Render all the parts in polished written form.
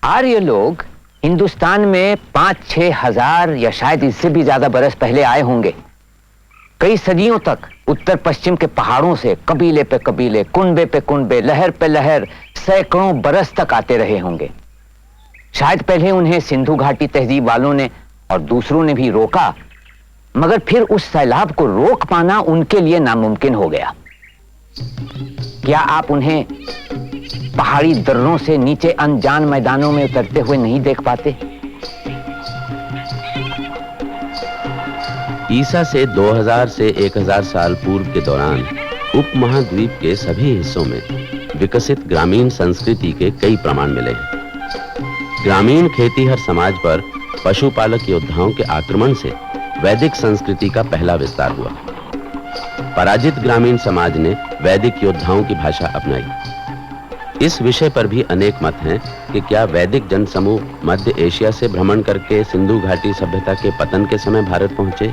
आर्य लोग हिंदुस्तान में 5-6 हजार या शायद इससे भी ज्यादा बरस पहले आए होंगे। कई सदियों तक उत्तर पश्चिम के पहाड़ों से कबीले पे कबीले, कुनबे पे कुनबे, लहर पे लहर सैकड़ों बरस तक आते रहे होंगे। शायद पहले उन्हें सिंधु घाटी तहजीब वालों ने और दूसरों ने भी रोका, मगर फिर उस सैलाब को रोक पाना उनके लिए नामुमकिन हो गया। क्या आप उन्हें पहाड़ी दर्रों से नीचे अनजान मैदानों में उतरते हुए नहीं देख पाते? ईसा से 2000 से 1000 साल पूर्व के दौरान उपमहाद्वीप के सभी हिस्सों में विकसित ग्रामीण संस्कृति के कई प्रमाण मिले हैं। ग्रामीण खेतीहर समाज पर पशुपालक योद्धाओं के आक्रमण से वैदिक संस्कृति का पहला विस्तार हुआ। पराजित ग्रामीण समाज ने वैदिक योद्धाओं की भाषा अपनाई। इस विषय पर भी अनेक मत हैं कि क्या वैदिक जनसमूह मध्य एशिया से भ्रमण करके सिंधु घाटी सभ्यता के पतन के समय भारत पहुंचे,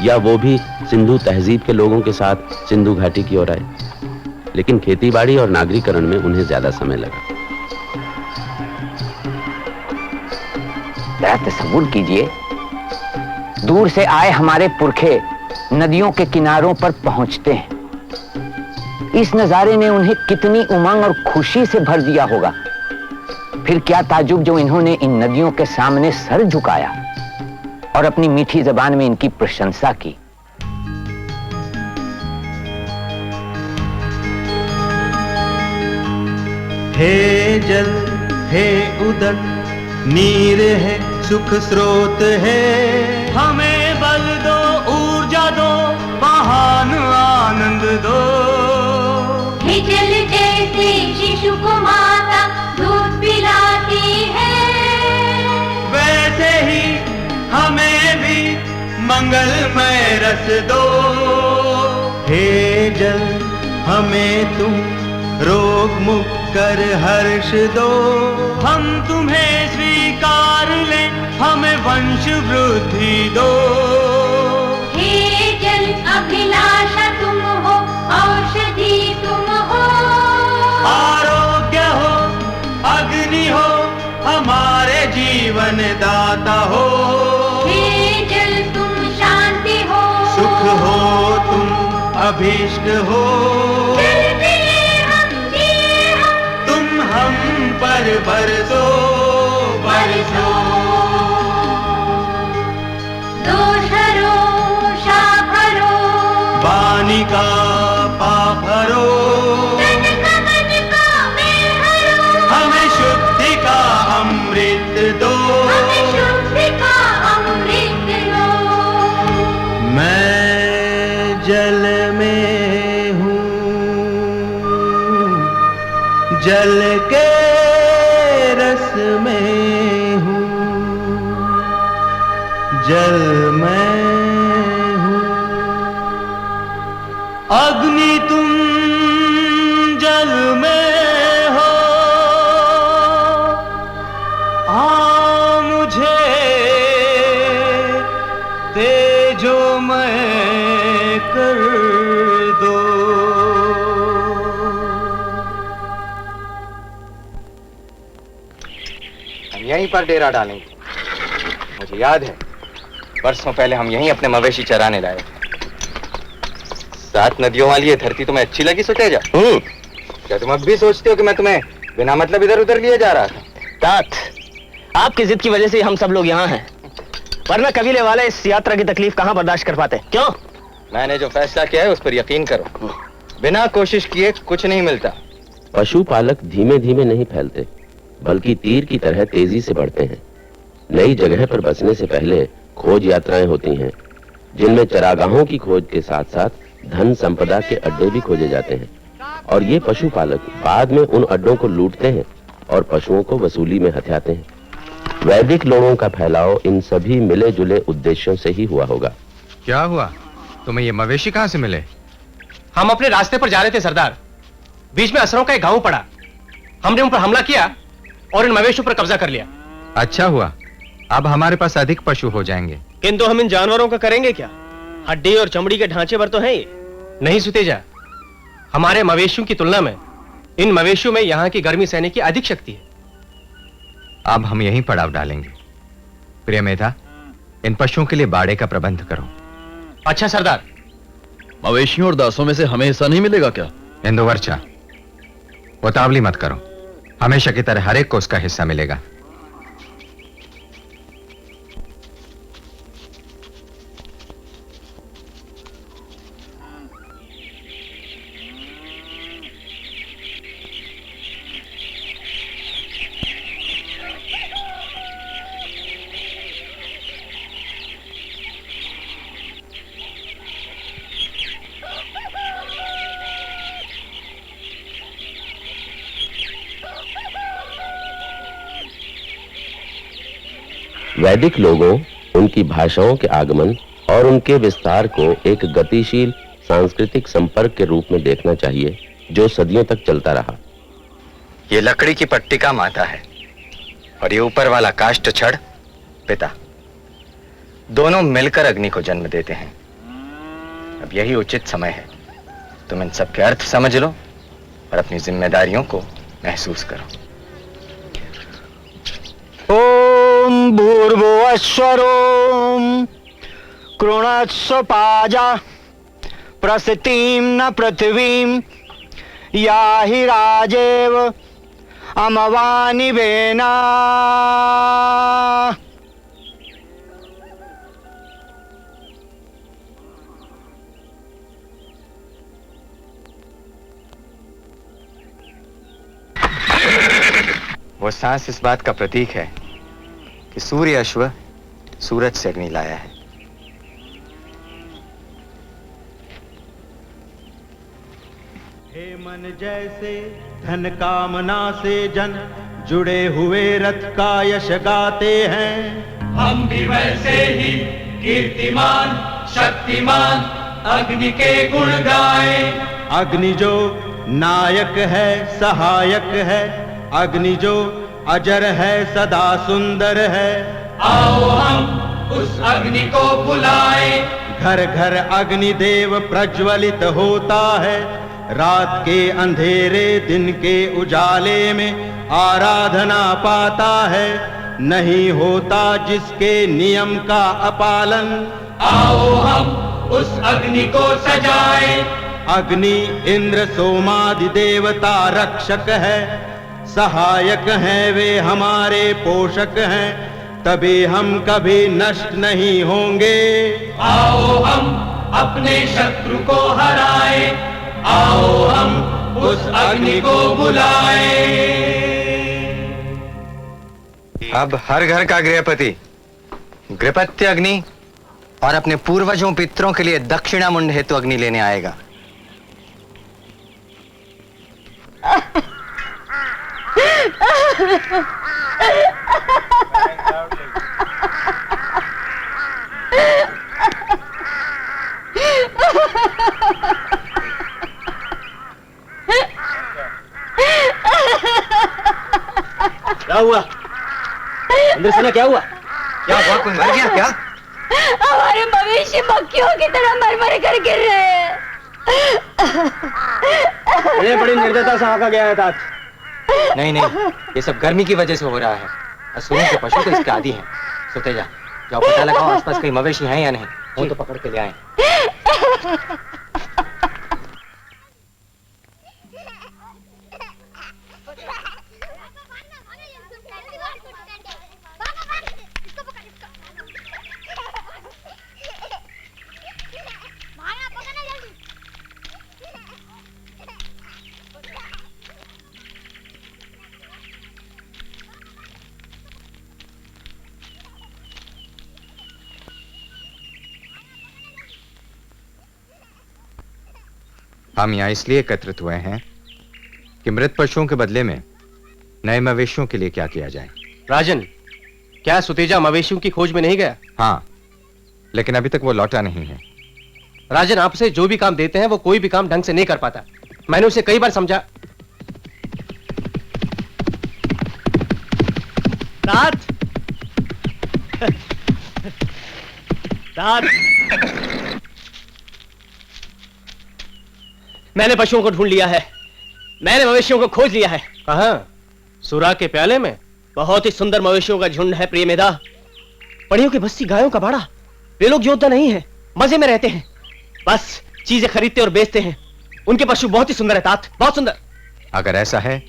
या वो भी सिंधु तहजीब के लोगों के साथ सिंधु घाटी की ओर आए। लेकिन खेतीबाड़ी और नागरीकरण में उन्हें ज्यादा समय लगा। जरा तसव्वुर कीजिए, दूर से आए हमारे पुरखे नदियों के किनारों पर पहुंचते हैं। इस नजारे ने उन्हें कितनी उमंग और खुशी से भर दिया होगा। फिर क्या ताजुब जो इन्होंने इन नदियों के सामने सर झुकाया और अपनी मीठी जबान में इनकी प्रशंसा की। हे जल, हे उदक, नीर है, सुख स्रोत है, हमें बल दो, ऊर्जा दो, महान आनंद दो। हे जल जैसे शिशु को माता दूध पिलाती है, वैसे ही हमें भी मंगलमय रस दो। हे जल, हमें तुम रोग मुक्त कर हर्ष दो, हम तुम्हें स्वीकार लें, हमें वंश वृद्धि दो। हे जल अभिलाषा तुम हो, औषधि तुम हो, आरोग्य हो, अग्नि हो, हमारे जीवन दाता हो। हे जल तुम शांति हो, सुख हो, तुम अभीष्ट हो, हम पर बरसो बरसो। दोष हरो, शाप हरो, वाणी का पाप हरो, तन का मन का मेल हरो, हमें शुद्धि का अमृत दो, हमें शुद्धि का अमृत दो। मैं जल में हूँ, जल के रस में हूँ, जल में हूँ। अग्नि तुम जल में हो, आ मुझे तेजोमय कर दो। यहीं पर डेरा डालेंगे। मुझे याद है बरसों पहले हम यहीं अपने मवेशी चराने लाए। 7 नदियों वाली ये धरती तुम्हें अच्छी लगी सुतेजा? क्या तुम अब भी सोचते हो कि मैं तुम्हें बिना मतलब इधर उधर लिए जा रहा था? तात, आपकी जिद की वजह से हम सब लोग यहाँ हैं, वरना कबीले वाले इस यात्रा की तकलीफ कहाँ बर्दाश्त कर पाते? क्यों? मैंने जो फैसला किया है उस पर यकीन करो। बिना कोशिश किए कुछ नहीं मिलता। पशुपालक धीमे धीमे नहीं फैलते, बल्कि तीर की तरह तेजी से बढ़ते हैं। नई जगह पर बसने से पहले खोज यात्राएं होती हैं, जिनमें चरागाहों की खोज के साथ साथ धन संपदा के अड्डे भी खोजे जाते हैं। और ये पशुपालक बाद में उन अड्डों को लूटते हैं और पशुओं को वसूली में हथियाते हैं। वैदिक लोगों का फैलाव इन सभी मिले जुले उद्देश्यों से ही हुआ होगा। क्या हुआ? तुम्हें ये मवेशी कहाँ से मिले? हम अपने रास्ते पर जा रहे थे सरदार, बीच में असरों का एक गांव पड़ा। हमने उन पर हमला किया और इन मवेशियों पर कब्जा कर लिया। अच्छा हुआ, अब हमारे पास अधिक पशु हो जाएंगे। किंतु हम इन जानवरों का करेंगे क्या? हड्डी और चमड़ी के ढांचे पर तो है ये। नहीं सुतेजा, हमारे मवेशियों की तुलना में इन मवेशियों में यहाँ की गर्मी सहने की अधिक शक्ति है। अब हम यहीं पड़ाव डालेंगे। प्रिय मेधा, इन पशुओं के लिए बाड़े का प्रबंध करो। अच्छा सरदार। मवेशियों और दासों में से हमें हिस्सा नहीं मिलेगा क्या? इंदुवर्चा, उतावली मत करो, हमेशा की तरह हर एक को उसका हिस्सा मिलेगा। वैदिक लोगों, उनकी भाषाओं के आगमन और उनके विस्तार को एक गतिशील सांस्कृतिक संपर्क के रूप में देखना चाहिए जो सदियों तक चलता रहा। ये लकड़ी की पट्टिका माता है और ये ऊपर वाला काष्ठ छड़ पिता। दोनों मिलकर अग्नि को जन्म देते हैं। अब यही उचित समय है, तुम इन सब के अर्थ समझ लो और अपनी जिम्मेदारियों को महसूस करो। ओम भूर्भुवस्वरोम कृणत्स्व पाजा प्रसतीं न पृथ्वीं याहि राजेव अमवानि वेना। वो सांस इस बात का प्रतीक है कि सूर्य अश्व सूरज से अग्नि लाया है। हे मन जैसे धन कामना से जन जुड़े हुए रथ का यश गाते हैं, हम भी वैसे ही कीर्तिमान शक्तिमान अग्नि के गुण गाए। अग्नि जो नायक है सहायक है, अग्नि जो अजर है सदा सुंदर है। आओ हम उस अग्नि को बुलाए। घर घर अग्नि देव प्रज्वलित होता है, रात के अंधेरे दिन के उजाले में आराधना पाता है। नहीं होता जिसके नियम का अपालन, आओ हम उस अग्नि को सजाए। अग्नि इंद्र सोमादि देवता रक्षक है, सहायक हैं वे हमारे पोषक हैं, तभी हम कभी नष्ट नहीं होंगे। आओ हम अपने शत्रु को हराए, आओ हम उस अग्नि को बुलाए। अब हर घर का गृहपति गृहपत्य अग्नि और अपने पूर्वजों पितरों के लिए दक्षिणा मुंड हेतु अग्नि लेने आएगा। क्या हुआ इंद्रसेना, क्या हुआ? क्या हुआ? कोई मर गया क्या? हमारे मवेशी मक्खियों की तरह मर मर कर गिर रहे हैं। ये बड़ी निर्दयता से हाका गया है तात। नहीं नहीं, ये सब गर्मी की वजह से हो रहा है। असुरों के पशु तो इसके आदी हैं। सोते जा, जाओ पता लगाओ आसपास कहीं मवेशी हैं या नहीं, हो तो पकड़ के ले आए। हम यहाँ इसलिए एकत्रित हुए हैं कि मृत पशुओं के बदले में नए मवेशियों के लिए क्या किया जाए। राजन, क्या सुतेजा मवेशियों की खोज में नहीं गया? हाँ, लेकिन अभी तक वो लौटा नहीं है। राजन, आपसे जो भी काम देते हैं वो कोई भी काम ढंग से नहीं कर पाता। मैंने उसे कई बार समझा। तात तात, मैंने पशुओं को ढूंढ लिया है, मैंने मवेशियों को खोज लिया है। कहाँ? सुरा के प्याले में? बहुत ही सुंदर मवेशियों का झुंड है प्रिय मेधा। पड़ियों की बस्ती, गायों का बाड़ा। वे लोग योद्धा नहीं है, मजे में रहते हैं, बस चीजें खरीदते और बेचते हैं। उनके पशु बहुत ही सुंदर है तात, बहुत सुंदर। अगर ऐसा है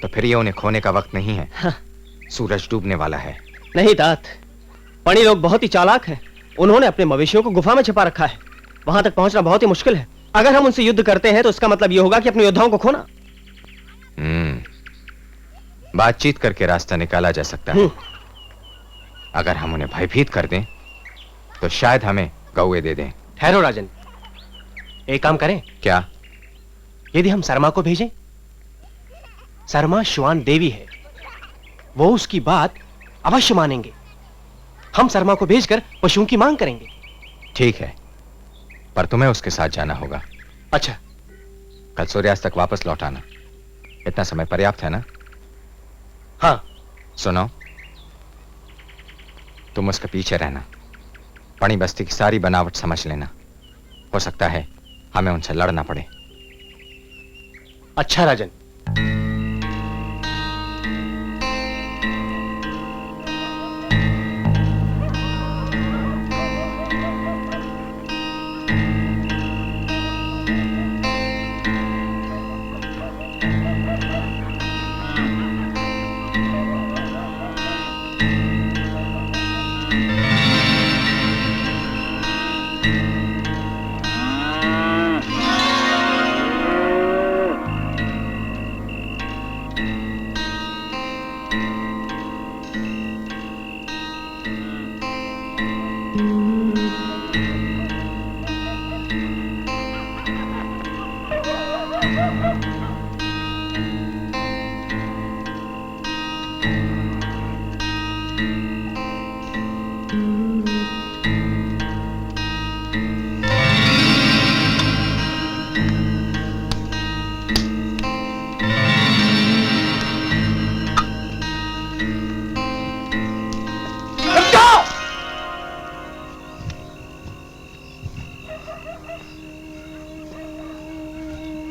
तो फिर ये उन्हें खोने का वक्त नहीं है। हाँ। सूरज डूबने वाला है। नहीं तात, पड़ी लोग बहुत ही चालाक हैं। उन्होंने अपने मवेशियों को गुफा में छिपा रखा है। वहां तक पहुंचना बहुत ही मुश्किल है। अगर हम उनसे युद्ध करते हैं तो इसका मतलब यह होगा कि अपने योद्धाओं को खोना। बातचीत करके रास्ता निकाला जा सकता है। अगर हम उन्हें भयभीत कर दें तो शायद हमें गौए दे दें। ठहरो राजन, एक काम करें क्या? यदि हम शर्मा को भेजें? शर्मा श्वान देवी है, वो उसकी बात अवश्य मानेंगे। हम शर्मा को भेजकर पशुओं की मांग करेंगे। ठीक है, पर तुम्हें उसके साथ जाना होगा। अच्छा। कल सूर्यास्त तक वापस लौट आना। इतना समय पर्याप्त है ना? हाँ। सुनो, तुम उसके पीछे रहना। पणी बस्ती की सारी बनावट समझ लेना। हो सकता है हमें उनसे लड़ना पड़े। अच्छा राजन।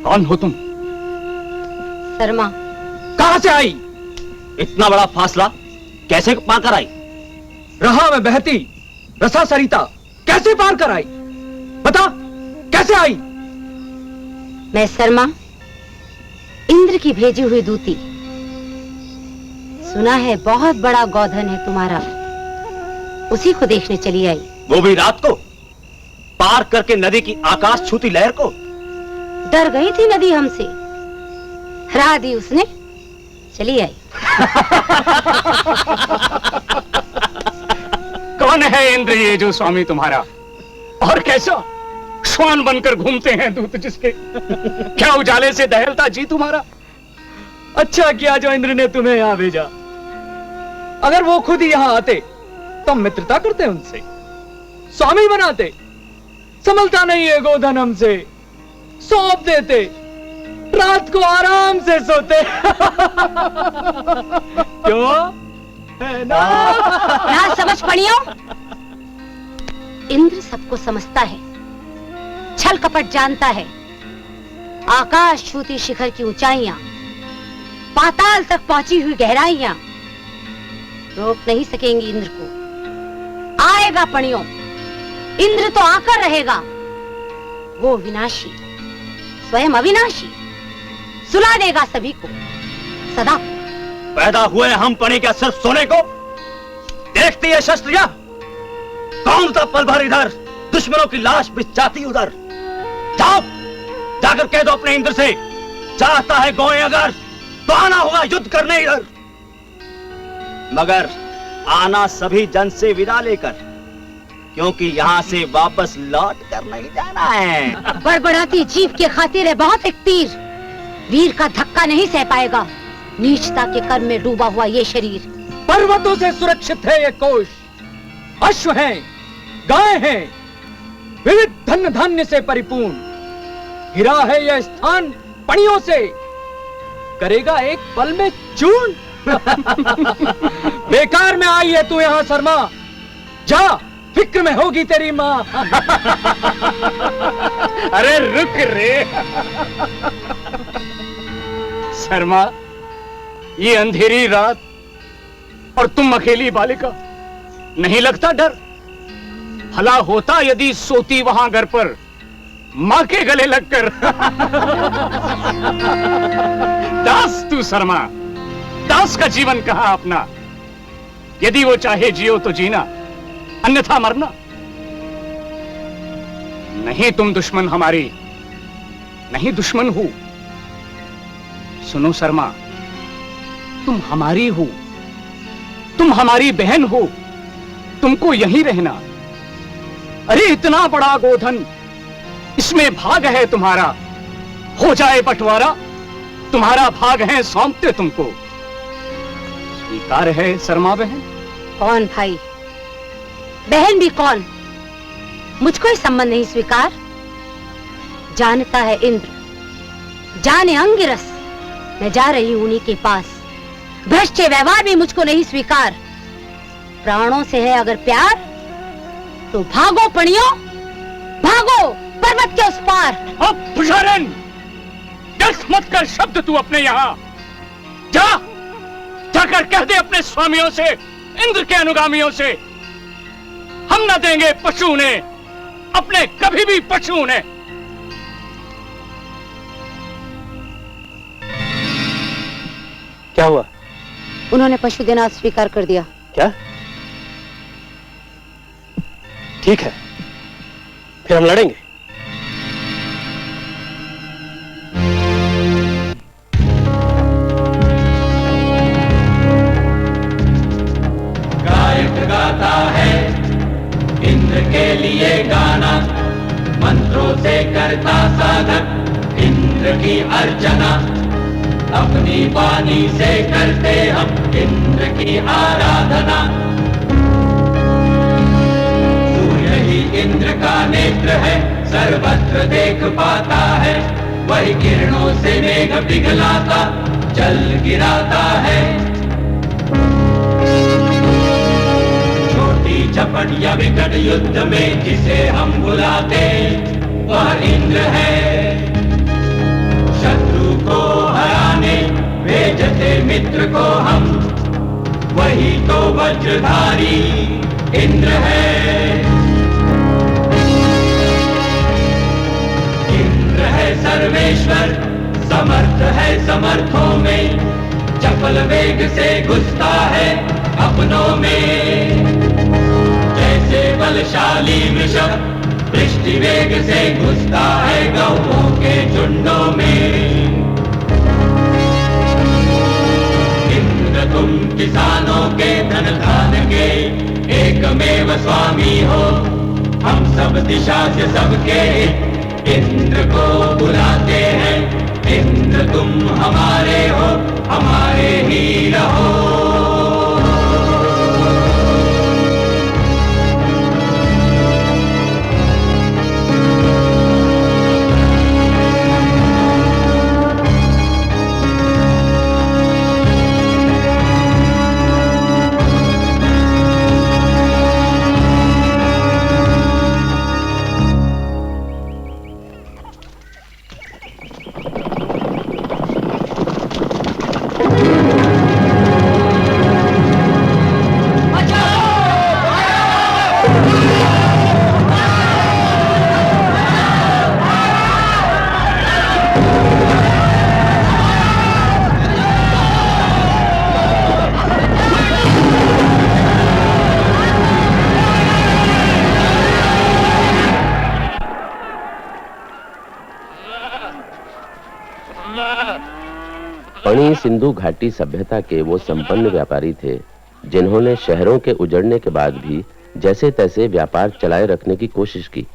कौन हो तुम? शर्मा। कहां से आई? इतना बड़ा फासला कैसे पार कर आई? रहा में बहती रसा सरिता कैसे पार कर आई? बता, कैसे आई? मैं शर्मा, इंद्र की भेजी हुई दूती। सुना है बहुत बड़ा गौधन है तुम्हारा, उसी को देखने चली आई। वो भी रात को, पार करके नदी की आकाश छूती लहर को। डर गई थी नदी हमसे, हरा दी उसने, चली आई। कौन है इंद्र ये जो स्वामी तुम्हारा, और कैसा श्वान बनकर घूमते हैं दूत जिसके? क्या उजाले से दहलता जी तुम्हारा? अच्छा किया जो इंद्र ने तुम्हें यहां भेजा। अगर वो खुद ही यहां आते तो मित्रता करते उनसे, स्वामी बनाते। संभलता नहीं है गोधन हमसे, सौंप देते, रात को आराम से सोते। क्यों? ना समझ पड़ियो। इंद्र सबको समझता है, छल कपट जानता है। आकाश छूती शिखर की ऊंचाइयां, पाताल तक पहुंची हुई गहराइयां रोक नहीं सकेंगी इंद्र को। आएगा पणियों, इंद्र तो आकर रहेगा। वो विनाशी, स्वयं अविनाशी, सुला देगा सभी को सदा। पैदा हुए हम पणे क्या सिर्फ सोने को? देखती है शस्त्रिया, कौन सा पल भर इधर दुश्मनों की लाश बिछाती उधर। जाओ, जाकर कह दो अपने इंद्र से, चाहता है गोए अगर तो आना होगा युद्ध करने इधर। मगर आना सभी जन से विदा लेकर, क्योंकि यहाँ से वापस लौट कर नहीं जाना है। बड़बड़ाती जीव के खातिर है बहुत एक तीर, वीर का धक्का नहीं सह पाएगा नीचता के कर्म में डूबा हुआ ये शरीर। पर्वतों से सुरक्षित है ये कोश, अश्व हैं, गाय हैं, विविध धन धान्य से परिपूर्ण। घिरा है यह स्थान पणियों से, करेगा एक पल में चूर्ण। बेकार में आई है तू यहाँ शर्मा, जा फिक्र में होगी तेरी माँ। अरे रुक रे शर्मा, ये अंधेरी रात और तुम अकेली बालिका, नहीं लगता डर? भला होता यदि सोती वहां घर पर मां के गले लगकर। दास तू शर्मा, दास का जीवन कहां अपना? यदि वो चाहे जियो तो जीना, अन्यथा मरना। नहीं तुम दुश्मन हमारी, नहीं दुश्मन हो। सुनो शर्मा, तुम हमारी हो, तुम हमारी बहन हो, तुमको यहीं रहना। अरे इतना बड़ा गोधन, इसमें भाग है तुम्हारा, हो जाए बंटवारा, तुम्हारा भाग है सौंपते तुमको। स्वीकार है शर्मा बहन? कौन भाई, बहन भी कौन, मुझको ही संबंध नहीं स्वीकार। जानता है इंद्र, जाने अंगिरस, मैं जा रही हूं उन्हीं के पास। भ्रष्ट व्यवहार भी मुझको नहीं स्वीकार। प्राणों से है अगर प्यार तो भागो पणियों, भागो पर्वत के उस पार। अब पुजारन, व्यर्थ मत कर शब्द तू अपने यहां जा, जाकर कह दे अपने स्वामियों से, इंद्र के अनुगामियों से, हम न देंगे पशु ने अपने, कभी भी पशु ने। क्या हुआ? उन्होंने पशु देना स्वीकार कर दिया। क्या? ठीक है, फिर हम लड़ेंगे। गायक गाता है इंद्र के लिए गाना, मंत्रों से करता साधक इंद्र की अर्चना। अपनी वाणी से करते हम इंद्र की आराधना। सूर्य ही इंद्र का नेत्र है, सर्वत्र देख पाता है। वही किरणों से मेघ पिघलाता, जल गिराता है। छोटी झपट या विकट युद्ध में जिसे हम बुलाते, वह इंद्र है। शत्रु को हराने भेजते मित्र को हम, वही तो वज्रधारी इंद्र है। इंद्र है सर्वेश्वर, समर्थ है समर्थों में। चपल वेग से घुसता है अपनों में। जैसे बलशाली वृषभ वृष्टि वेग से घुसता है गौओं के झुंडों में। इंद्र तुम किसानों के धन धान के एकमेव स्वामी हो। हम सब दिशा से सबके इंद्र को बुलाते हैं। इंद्र तुम हमारे हो, हमारे ही रहो। पणी सिंधु घाटी सभ्यता के वो संपन्न व्यापारी थे जिन्होंने शहरों के उजड़ने के बाद भी जैसे तैसे व्यापार चलाए रखने की कोशिश की।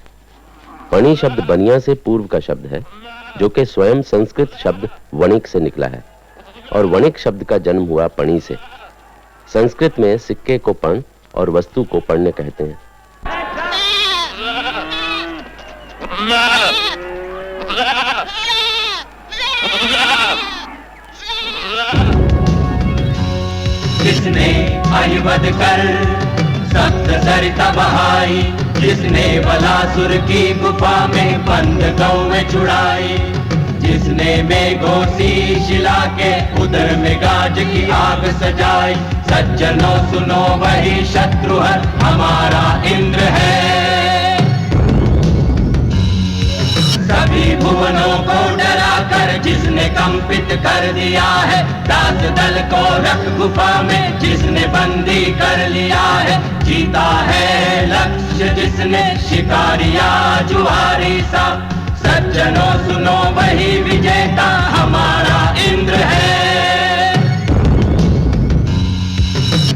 पणी शब्द बनिया से पूर्व का शब्द है, जो कि स्वयं संस्कृत शब्द वणिक से निकला है, और वणिक शब्द का जन्म हुआ पणी से। संस्कृत में सिक्के को पण और वस्तु को पण्य कहते हैं। जिसने अहिवद कर सप्त सरिता बहाई, जिसने बलासुर की गुफा में बंद गौएं छुड़ाई, जिसने मेघों सी शिला के उदर में गाज की आग सजाई, सज्जनों सुनो वही शत्रु है हमारा इंद्र है। सभी भुवनों को डरा कर जिसने कंपित कर दिया है, दास दल को रख गुफा में जिसने बंदी कर लिया है, जीता है लक्ष्य जिसने शिकारिया जुआरी सा, सज्जनों सुनो वही विजेता हमारा इंद्र है।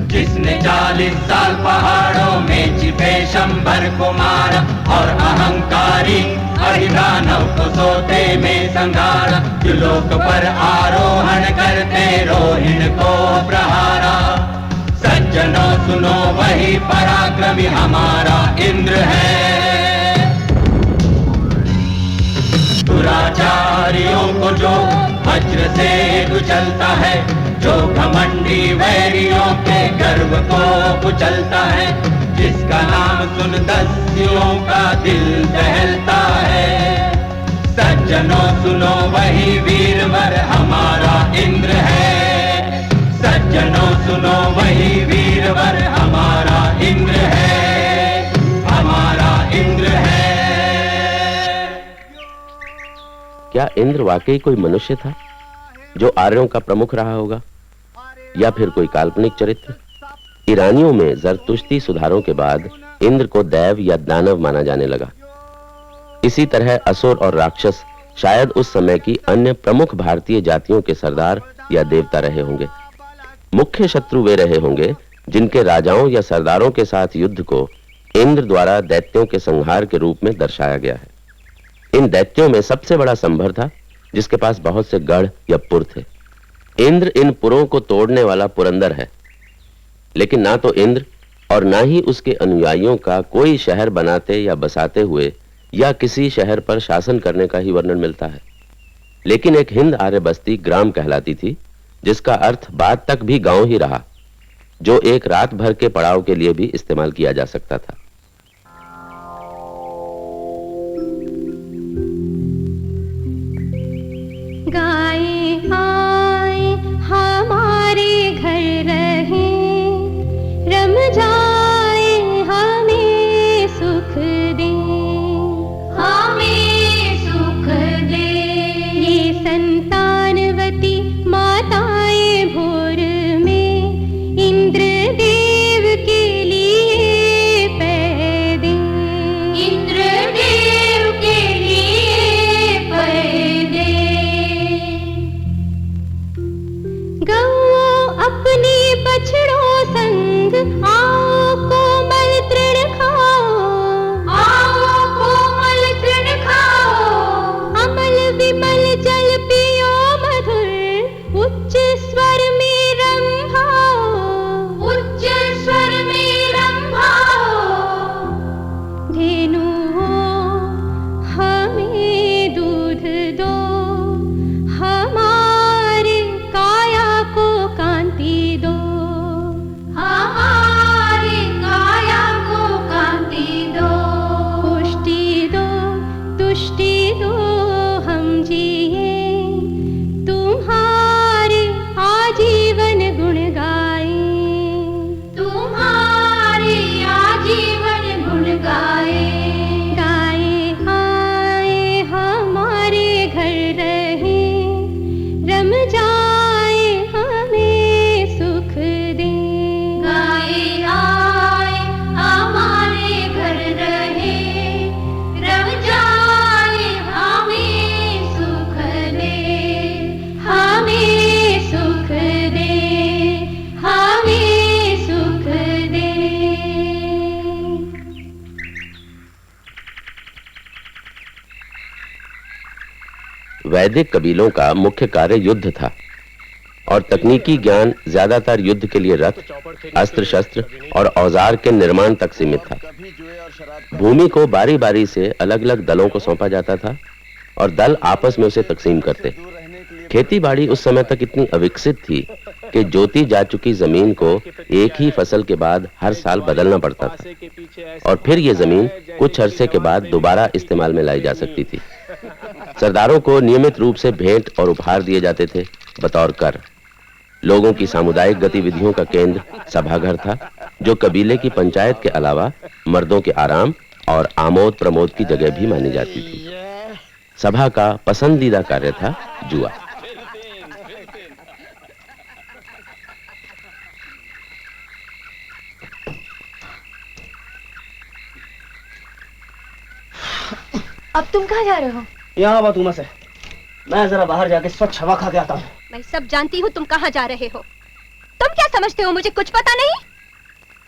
जिसने 40 साल पहाड़ों में छिपे शंभर को मारा और अहंकारी अधिदानव को सोते में संघारा, लोक पर आरोहण करते रोहिण को प्रहारा, सज्जनों सुनो वही पराक्रमी हमारा इंद्र है। दुराचारियों को जो वज्र से कुचलता है, जो घमंडी वैरियों के गर्व को कुचलता है, जिसका नाम सुन दस्युओं का दिल दहलता है, सज्जनों सुनो वही वीरवर हमारा इंद्र है। सज्जनों सुनो वही वीरवर हमारा इंद्र है, हमारा इंद्र है। क्या इंद्र वाकई कोई मनुष्य था जो आर्यों का प्रमुख रहा होगा, या फिर कोई काल्पनिक चरित्र? ईरानियों में जरतुश्ती सुधारों के बाद इंद्र को दैव या दानव माना जाने लगा। इसी तरह असुर और राक्षस शायद उस समय की अन्य प्रमुख भारतीय जातियों के सरदार या देवता रहे होंगे। मुख्य शत्रु वे रहे होंगे जिनके राजाओं या सरदारों के साथ युद्ध को इंद्र द्वारा दैत्यों के संहार के रूप में दर्शाया गया है। इन दैत्यों में सबसे बड़ा संभर था, जिसके पास बहुत से गढ़ या पुर थे। इंद्र इन पुरों को तोड़ने वाला पुरंदर है, लेकिन ना तो इंद्र और ना ही उसके अनुयायियों का कोई शहर बनाते या बसाते हुए या किसी शहर पर शासन करने का ही वर्णन मिलता है। लेकिन एक हिंद आर्य बस्ती ग्राम कहलाती थी, जिसका अर्थ बाद तक भी गांव ही रहा, जो एक रात भर के पड़ाव के लिए भी इस्तेमाल किया जा सकता था। गाए आए हमारे घर रहे, रम जाए हमें सुख दे, हमें सुख दे। ये संतानवती माताएं भोर में इंद्र देव के लिए पैदे, इंद्र देव के लिए पैदे। गौ अपने बछड़ों संग आओ कोमल तृण खाओ, आओ कोमल तृण खाओ। अमल विमल जल पियो मधुर, उच्च स्वर में रंभाओ, उच्च स्वर में रंभाओ। धेनुओं हमें दूध दो, हमारे काया को कांति दो, हमारी काया को कांति दो। पुष्टि दो तुष्टि दो हम जिए, तुम्हारे आजीवन गुण गाए, तुम्हारे आजीवन गुण गाए। गाए आए हमारे घर रहे, रम जाए हमें सुख दे। गाए आए हमारे घर रहे, रम जाए हमें सुख दे, हमें सुख दे, हमें सुख दे। वैदिक कबीलों का मुख्य कार्य युद्ध था और तकनीकी ज्ञान ज्यादातर युद्ध के लिए रथ, अस्त्र शस्त्र और औजार के निर्माण तक सीमित था। भूमि को बारी बारी से अलग अलग दलों को सौंपा जाता था और दल आपस में उसे तकसीम करते। खेती बाड़ी उस समय तक इतनी अविकसित थी कि जोती जा चुकी जमीन को एक ही फसल के बाद हर साल बदलना पड़ता था और फिर ये जमीन कुछ अरसे के बाद दोबारा इस्तेमाल में लाई जा सकती थी। सरदारों को नियमित रूप से भेंट और उपहार दिए जाते थे बतौर कर। लोगों की सामुदायिक गतिविधियों का केंद्र सभाघर था, जो कबीले की पंचायत के अलावा मर्दों के आराम और आमोद प्रमोद की जगह भी मानी जाती थी। सभा का पसंदीदा कार्य था जुआ। अब तुम कहाँ जा रहे हो? यहाँ बात उमस है, मैं जरा बाहर जाके स्वच्छ हवा खा के आता हूँ। मैं सब जानती हूँ तुम कहाँ जा रहे हो। तुम क्या समझते हो मुझे कुछ पता नहीं?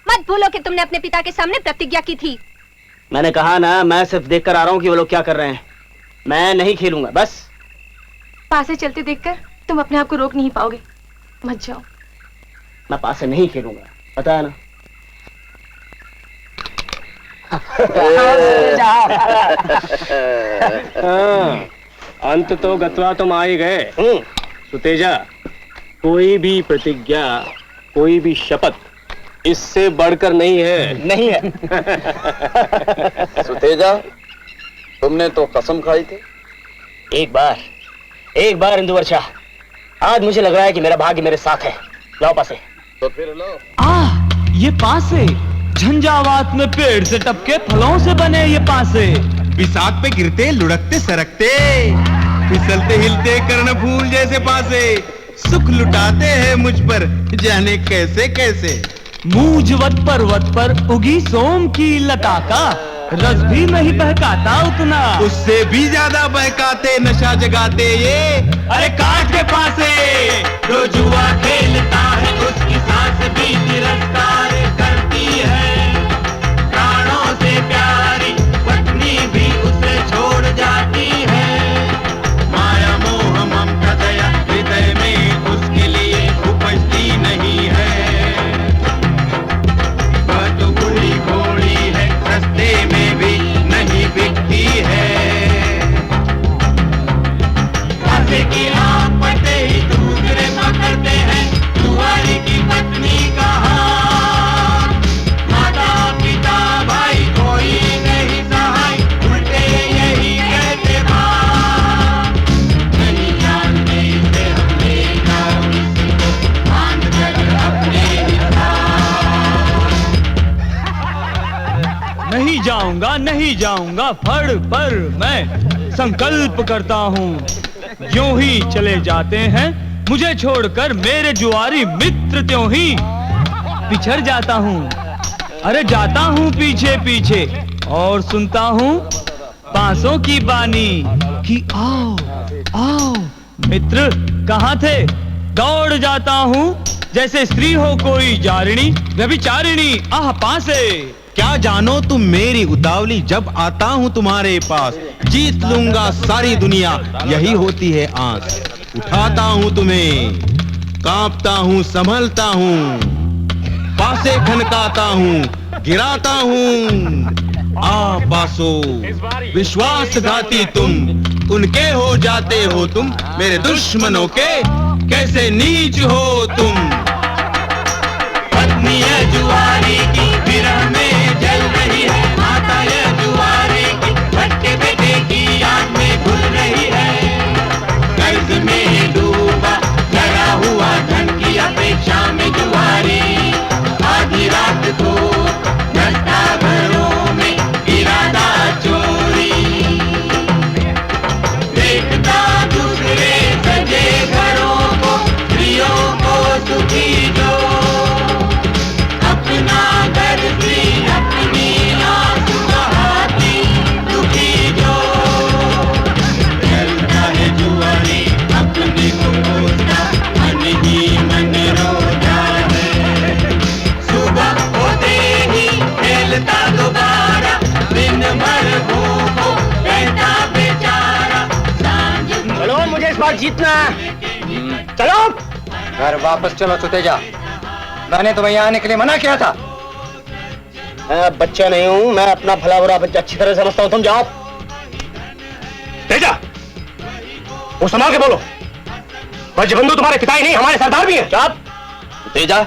मत भूलो कि तुमने अपने पिता के सामने प्रतिज्ञा की थी। मैंने कहा ना, मैं सिर्फ देखकर आ रहा हूँ कि वो लोग क्या कर रहे हैं। मैं नहीं खेलूंगा, बस। पास से चलते देखकर तुम अपने आप को रोक नहीं पाओगे, मत जाओ। मैं पास से नहीं खेलूंगा, पता है ना। अंत तो गत्वा तुम आ ही गए। सुतेजा, कोई भी प्रतिज्ञा, कोई भी शपथ इससे बढ़कर नहीं है। नहीं है। सुतेजा, तुमने तो कसम खाई थी। एक बार इंदुवर्षा, आज मुझे लग रहा है कि मेरा भाग्य मेरे साथ है। लाओ पासे। तो फिर लो। ये पासे झंझावात में पेड़ से टपके फलों से बने ये पासे। बिसात पे गिरते लुढ़कते सरकते, फिसलते हिलते कर्ण फूल जैसे पासे, सुख लुटाते हैं मुझ पर जाने कैसे कैसे। मूंजवत पर्वत पर उगी सोम की लता का रस भी नहीं बहकाता उतना, उससे भी ज्यादा बहकाते नशा जगाते ये। अरे काट के पासे जो जुआ खेलता है उसकी सांस भी तिरस्कार करती है। प्राणों से प्यारी पत्नी भी उसे छोड़ जाती है। माया मोह ममता दया हृदय में उसके लिए उपजती नहीं है। वह तो बुरी घोड़ी है, रस्ते में भी नहीं बिकती है। फांसे की आग पड़ते ही दूसरे पकड़ते हैं जुआरी की पत्नी का हाथ। माता पिता भाई कोई नहीं सहाय, उल्टे यही कहते बात। नहीं जानते इसे हम ले जाओ इसको बांध कर अपने ही साथ। नहीं जाऊंगा फड़ पर मैं संकल्प करता हूँ। यूं ही चले जाते हैं मुझे छोड़कर मेरे जुआरी मित्र, त्यों ही पिछड़ जाता हूँ। अरे जाता हूँ पीछे पीछे और सुनता हूँ बांसों की बानी कि आओ आओ मित्र कहाँ थे। दौड़ जाता हूँ जैसे स्त्री हो कोई जारिणी व्यभिचारिणी। आह पासे क्या जानो तुम मेरी उतावली, जब आता हूँ तुम्हारे पास जीत लूंगा सारी दुनिया, यही होती है आस। उठाता हूँ तुम्हें, कांपता हूँ संभलता हूँ, पासे खनकाता हूँ गिराता हूँ। आ पासो विश्वासघाती तुम, उनके हो जाते हो तुम, मेरे दुश्मनों के कैसे नीच हो तुम। पत्नी है जुआरी की विरह में जल रही है, माता है जुआरी की भटके बेटे की आग में घुल रही है। कर्ज में डूबा डरा हुआ धन की अपेक्षा में जुआरी, आधी रात को धसता घरों में इरादा चोरी। देखता दूसरे सजे घरों को, स्त्रियों को सुखी जो, अपना घर भी अपनी आंसू बहाती दुखी जो। चलता है जुआरी अपने को कोसता, मन ही मन रोता है। सुबह होते ही खेलता दोबारा, दिन भर भूखो रहता बेचारा। चलो मुझे इस बार जीतना है। चलो घर वापस चलो सुतेजा, मैंने तुम्हें यहाँ आने के लिए मना किया था। मैं बच्चा नहीं हूँ, मैं अपना भला बुरा अच्छी तरह समझता हूँ। तुम जाओ। तेजा, वो संभाल के बोलो। बंधु तुम्हारे पिता ही नहीं हमारे सरदार भी हैं। चुप। तेजा,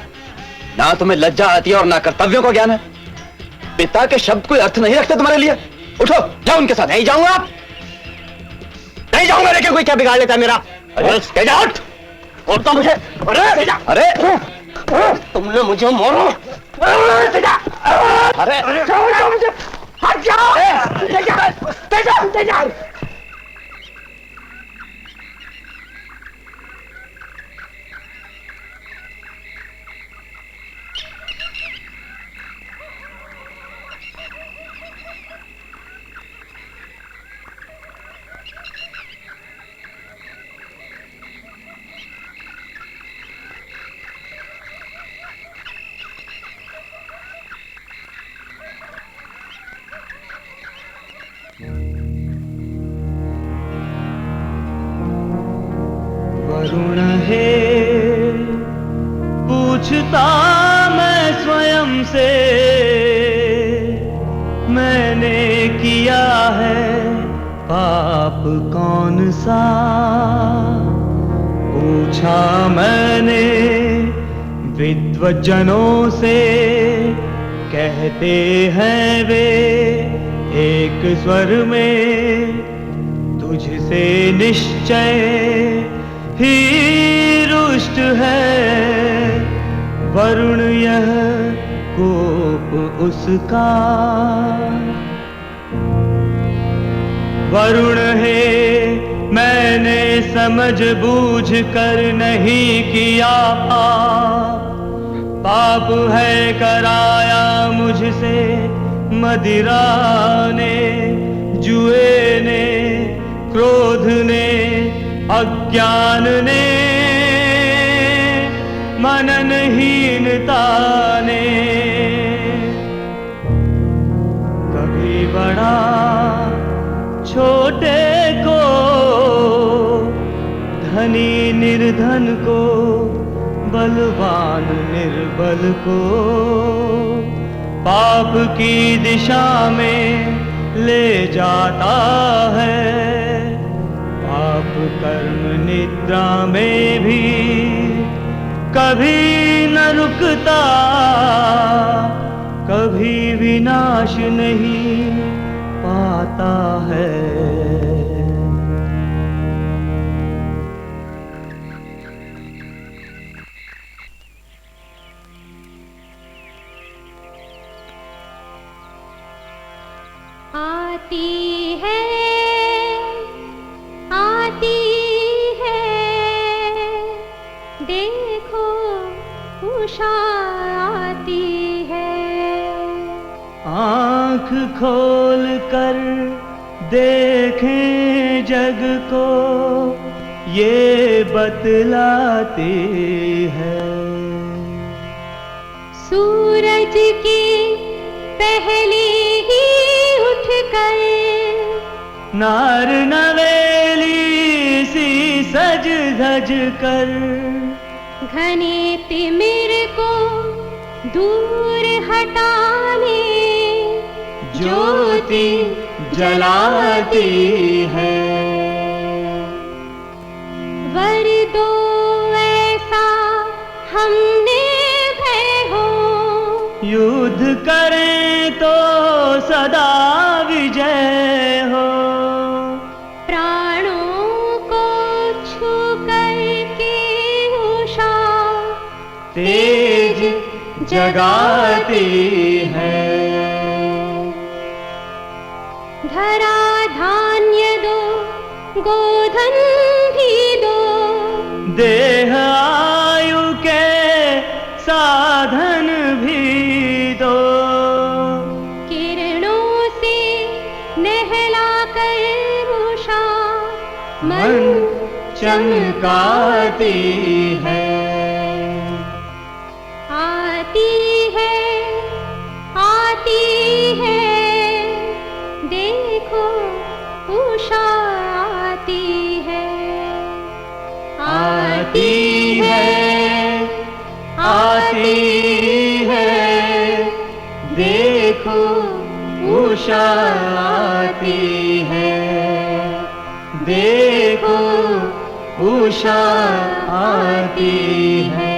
ना तुम्हें लज्जा आती है और ना कर्तव्यों का ज्ञान है। पिता के शब्द कोई अर्थ नहीं रखते तुम्हारे लिए। उठो, जाओ उनके साथ। नहीं जाऊंगा, नहीं जाऊंगा। लेकिन कोई क्या बिगाड़ लेता है मेरा। तेजा उठ। छोड़ता मुझे। अरे अरे तुमने मुझे मारा। अरे मुझे हट जाओ। वरुण है पूछता मैं स्वयं से, मैंने किया है पाप कौन सा। पूछा मैंने विद्वज्जनों से, कहते हैं वे एक स्वर में, तुझसे निश्चय ही रुष्ट है वरुण, यह कोप उसका। वरुण है मैंने समझ बूझ कर नहीं किया पाप है कराया मुझसे मदिरा ने, जुए ने, क्रोध ने, अज्ञान ने, मननहीनता ने। कभी बड़ा छोटे को, धनी निर्धन को, बलवान निर्बल को, पाप की दिशा में ले जाता है। पाप कर्म निद्रा में भी कभी न रुकता, कभी विनाश नहीं पाता है। आती है, आती है, देखो उषा आती है। आँख खोल कर देखें जग को, ये बतलाती है। सूरज की पहली ही उठकर, नार नवेली सी सज धज कर, घने तिमिर को दूर हटाने ज्योति जलाती है। वर दो ऐसा हमने भय हो, युद्ध करें तो सदा विजय हो। प्राणों को छू करके उषा तेज जगाती है। धरा धान्य दो, गोधन भी दो, देह आयु के साधन भी दो। किरणों से नहला कर उषा मन चमकाती है। आती है, आती है, देखो उषा आती है। आती है, आती है, देखो उषा आती है। देखो उषा आती है।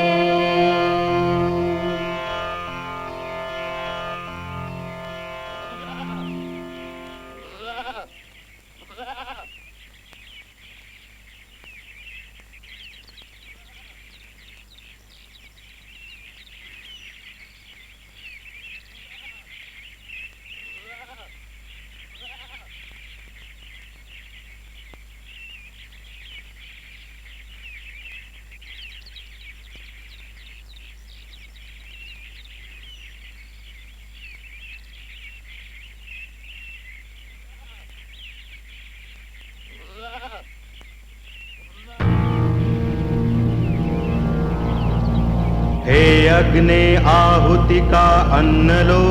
अग्ने आहुति का अन्न लो,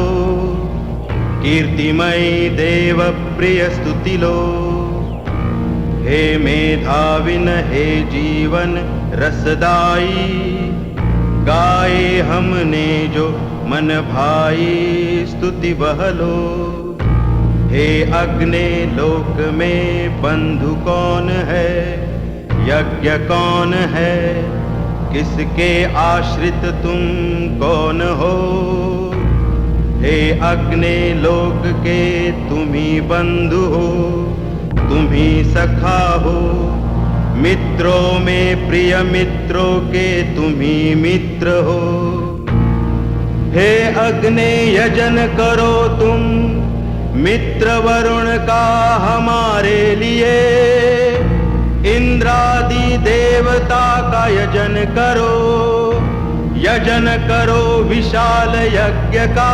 कीर्तिमयी देव प्रिय स्तुति लो। हे मेधाविन हे जीवन रसदाई, गाए हमने जो मन भाई स्तुति बहलो। हे अग्नि लोक में बंधु कौन है, यज्ञ कौन है, किसके आश्रित तुम कौन हो। हे अग्नि लोक के तुम ही बंधु हो, तुम ही सखा हो, मित्रों में प्रिय मित्रों के तुम ही मित्र हो। हे अग्नि यजन करो तुम मित्र वरुण का हमारे लिए, इंद्रादि देवता का यजन करो विशाल यज्ञ का,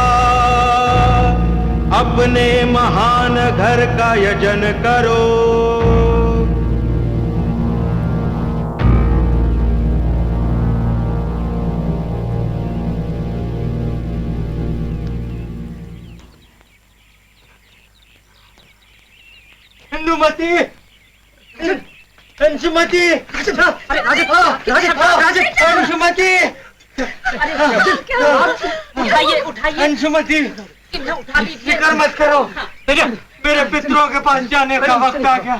अपने महान घर का यजन करो। अंजुमति, अंजुमति, अंजुमति, उठाइए उठाइए अंजुमति, उठा लीजिए। फिक्र मत करो, मेरे पितरों के पास जाने का वक्त आ गया।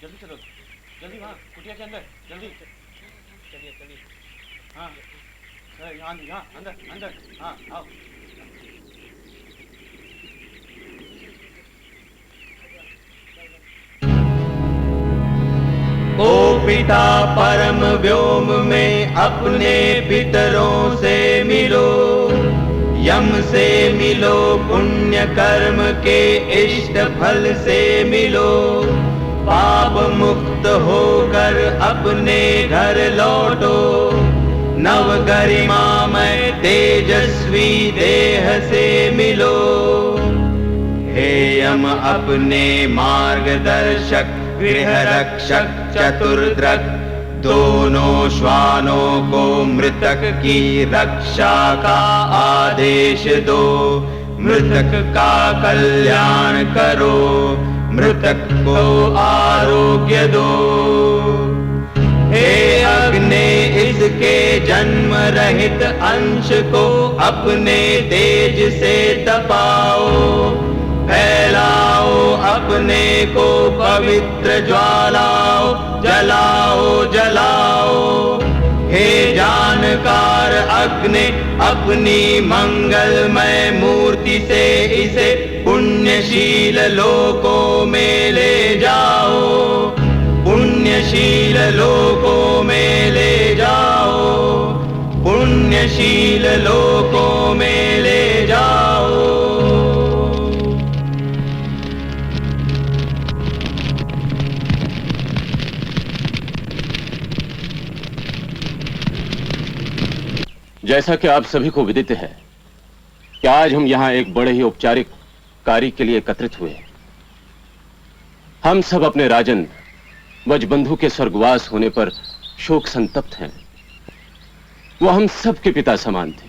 जल्दी चलो, जल्दी वहाँ कुटिया के अंदर, जल्दी चलिए चलिए। हाँ यहाँ अंदर अंदर, हाँ आओ। ओ पिता परम व्योम में अपने पितरों से मिलो, यम से मिलो, पुण्य कर्म के इष्ट फल से मिलो। पाप मुक्त होकर अपने घर लौटो, नव गरिमामय तेजस्वी देह से मिलो। हे यम अपने मार्गदर्शक गृह रक्षक चतुर्द्रक, दोनों श्वानों को मृतक की रक्षा का आदेश दो। मृतक का कल्याण करो, मृतक को आरोग्य दो। हे अग्नि इसके जन्म रहित अंश को अपने तेज से तपाओ, फैलाओ अपने को पवित्र ज्वालाओ, जलाओ जलाओ। हे जानकार अग्नि अपनी मंगलमय मूर्ति से इसे पुण्यशील लोकों में ले जाओ, पुण्यशील लोकों में ले जाओ, पुण्यशील लोकों में ले जाओ। जैसा कि आप सभी को विदित है कि आज हम यहां एक बड़े ही औपचारिक कार्य के लिए एकत्रित हुए। हम सब अपने राजन वजबंधु के स्वर्गवास होने पर शोक संतप्त हैं। वो हम सब के पिता समान थे।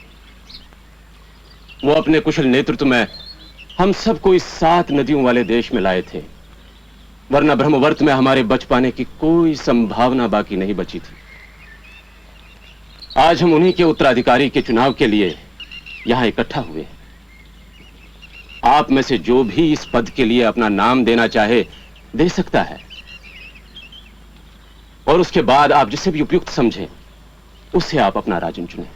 वो अपने कुशल नेतृत्व में हम सबको इस 7 नदियों वाले देश में लाए थे, वरना ब्रह्मवर्त में हमारे बच पाने की कोई संभावना बाकी नहीं बची थी। आज हम उन्हीं के उत्तराधिकारी के चुनाव के लिए यहां इकट्ठा हुए। आप में से जो भी इस पद के लिए अपना नाम देना चाहे दे सकता है, और उसके बाद आप जिसे भी उपयुक्त समझें उससे आप अपना राजन चुनें।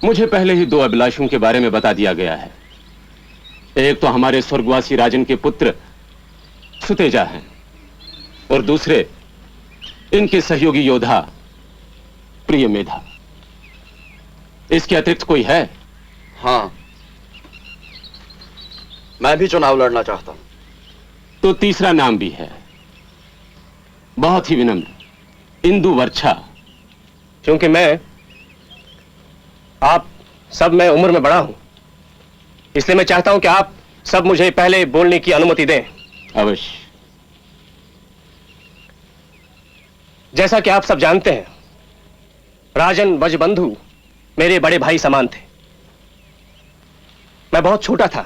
मुझे पहले ही 2 अभिलाषों के बारे में बता दिया गया है। एक तो हमारे स्वर्गवासी राजन के पुत्र सुतेजा हैं, और दूसरे इनके सहयोगी योद्धा प्रिय मेधा। इसके अतिरिक्त कोई है? हाँ, मैं भी चुनाव लड़ना चाहता हूं। तो तीसरा नाम भी है, बहुत ही विनम्र, इंदु वर्षा। क्योंकि आप सब मैं उम्र में बड़ा हूं, इसलिए मैं चाहता हूं कि आप सब मुझे पहले बोलने की अनुमति दें। अवश्य। जैसा कि आप सब जानते हैं, राजन वजबंधु मेरे बड़े भाई समान थे। मैं बहुत छोटा था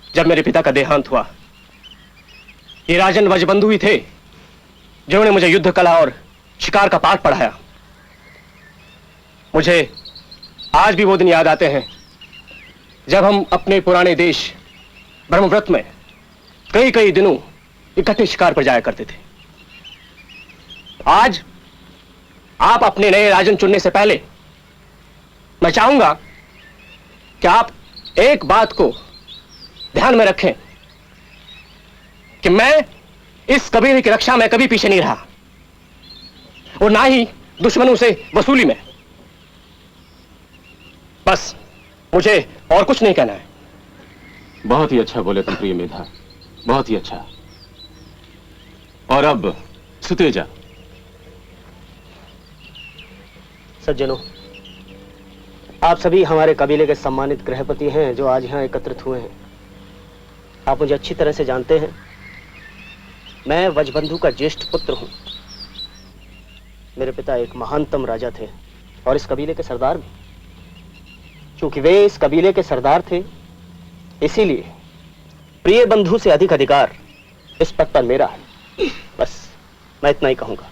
जब मेरे पिता का देहांत हुआ। ये राजन वजबंधु ही थे जिन्होंने मुझे युद्ध कला और शिकार का पाठ पढ़ाया। मुझे आज भी वो दिन याद आते हैं जब हम अपने पुराने देश ब्रह्मव्रत में कई कई दिनों इकट्ठे शिकार पर जाया करते थे। आज आप अपने नए राजन चुनने से पहले मैं चाहूंगा कि आप एक बात को ध्यान में रखें कि मैं इस कबीले की रक्षा में कभी पीछे नहीं रहा और ना ही दुश्मनों से वसूली में। बस मुझे और कुछ नहीं कहना है। बहुत ही अच्छा बोले तुम प्रिय मेधा, बहुत ही अच्छा। और अब सुतेजा। सज्जनों, आप सभी हमारे कबीले के सम्मानित गृहपति हैं जो आज यहाँ एकत्रित हुए हैं। आप मुझे अच्छी तरह से जानते हैं। मैं वजबंधु का ज्येष्ठ पुत्र हूँ। मेरे पिता एक महानतम राजा थे और इस कबीले के सरदार भी। क्योंकि वे इस कबीले के सरदार थे, इसीलिए प्रिय बंधु से अधिक अधिकार इस पद पर मेरा है। बस मैं इतना ही कहूंगा।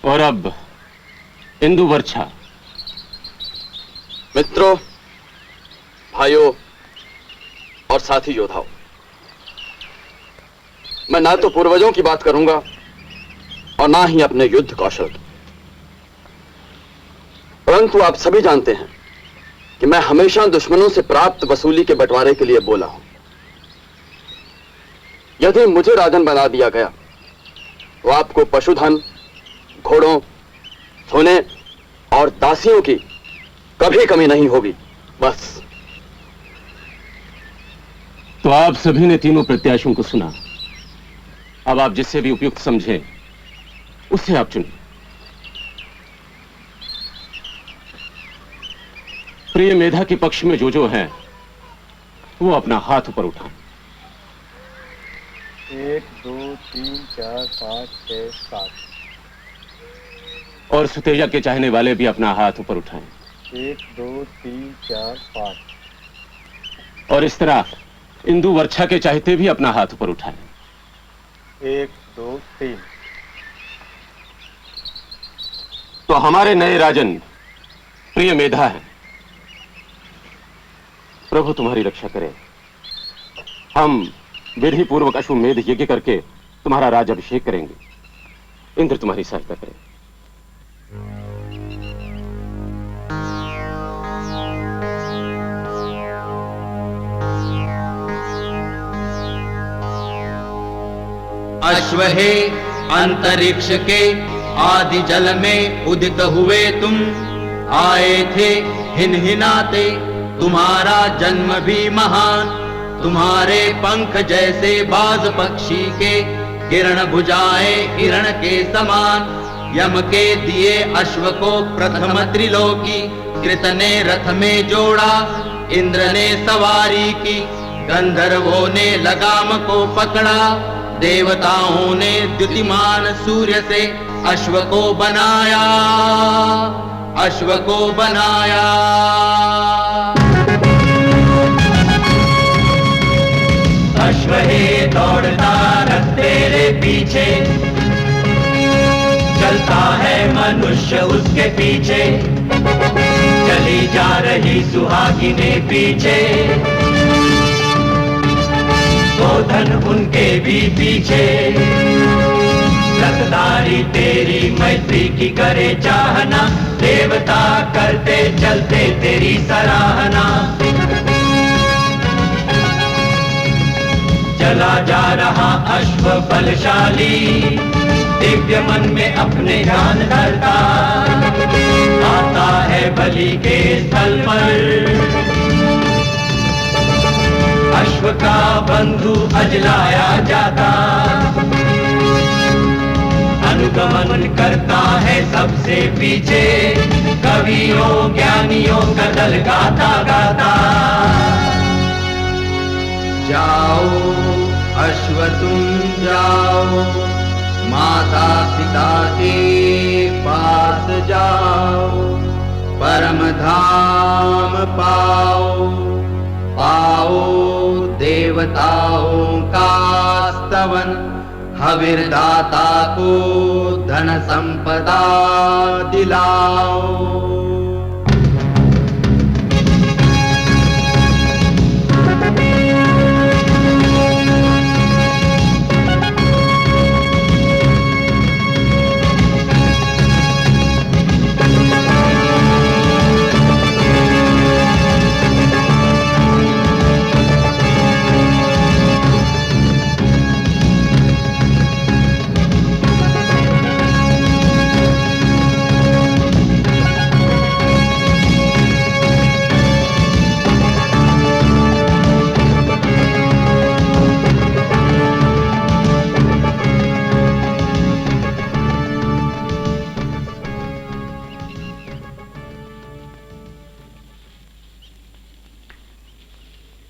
और अब इंदु वर्षा। मित्रों, भाइयों और साथी योद्धाओं, मैं ना तो पूर्वजों की बात करूंगा और ना ही अपने युद्ध कौशल की, परंतु आप सभी जानते हैं कि मैं हमेशा दुश्मनों से प्राप्त वसूली के बंटवारे के लिए बोला हूं। यदि मुझे राजन बना दिया गया तो आपको पशुधन, घोड़ों, सोने और दासियों की कभी कमी नहीं होगी। बस। तो आप सभी ने तीनों प्रत्याशियों को सुना। अब आप जिससे भी उपयुक्त समझें उससे आप चुनिए। प्रिय मेधा के पक्ष में जो हैं वो अपना हाथ ऊपर उठाएं। 1 2 3 4 5 6 7। और सुतेजा के चाहने वाले भी अपना हाथ ऊपर उठाएं। 1 2 3 4 5। और इस तरह इंदु वर्षा के चाहते भी अपना हाथ ऊपर उठाएं। 1 2 3। तो हमारे नए राजन प्रिय मेधा है। प्रभु तुम्हारी रक्षा करे। हम विधि पूर्वक अश्वमेध यज्ञ करके तुम्हारा राज अभिषेक करेंगे। इंद्र तुम्हारी सहायता करे। अश्व है अंतरिक्ष के आदि जल में उदित हुए तुम, आए थे हिनहिनाते, तुम्हारा जन्म भी महान। तुम्हारे पंख जैसे बाज पक्षी के, किरण भुजाएं किरण के समान। यम के दिए अश्व को प्रथम त्रिलोकी, कृत ने रथ में जोड़ा, इंद्र ने सवारी की, गंधर्वों ने लगाम को पकड़ा, देवताओं ने द्युतिमान सूर्य से अश्व को बनाया, अश्व को बनाया। अश्व है दौड़ता रथ तेरे पीछे, चलता है मनुष्य उसके पीछे, चली जा रही सुहागिने पीछे, गोधन उनके भी पीछे। रथधारी तेरी मैत्री की करे चाहना, देवता करते चलते तेरी सराहना। चला जा रहा अश्व बलशाली, दिव्य मन में अपने ध्यान धरता, आता है बलि के स्थल पर। अश्व का बंधु अजलाया जाता, अनुगमन करता है सबसे पीछे, कवियों ज्ञानियों का दल गाता गाता। जाओ अश्व तुम जाओ, माता पिता के पास जाओ, परम धाम पाओ, पाओ देवताओं का स्तवन, हविर दाता को धन संपदा दिलाओ।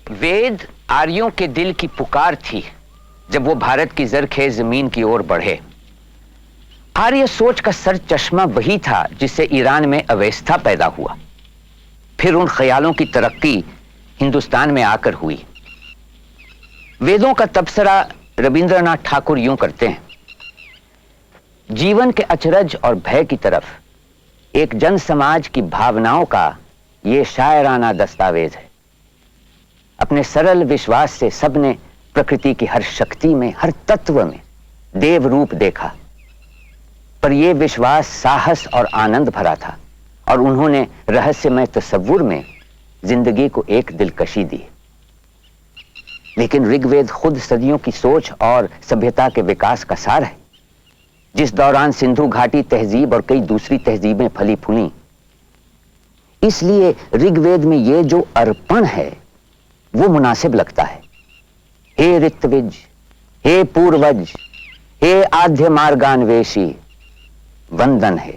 वेद आर्यों के दिल की पुकार थी जब वो भारत की जरखेज जमीन की ओर बढ़े। आर्य सोच का सर चश्मा वही था जिससे ईरान में अवस्था पैदा हुआ। फिर उन ख्यालों की तरक्की हिंदुस्तान में आकर हुई। वेदों का तबसरा रविंद्रनाथ ठाकुर यूं करते हैं, जीवन के अचरज और भय की तरफ एक जन समाज की भावनाओं का ये शायराना दस्तावेज है। अपने सरल विश्वास से सबने प्रकृति की हर शक्ति में, हर तत्व में देव रूप देखा, पर यह विश्वास साहस और आनंद भरा था और उन्होंने रहस्यमय तसव्वुर में जिंदगी को एक दिलकशी दी। लेकिन ऋग्वेद खुद सदियों की सोच और सभ्यता के विकास का सार है, जिस दौरान सिंधु घाटी तहजीब और कई दूसरी तहजीबें फली फूली। इसलिए ऋग्वेद में ये जो अर्पण है वो मुनासिब लगता है। हे ऋत्विज, हे पूर्वज, हे आद्य मार्गान्वेषी, वंदन है।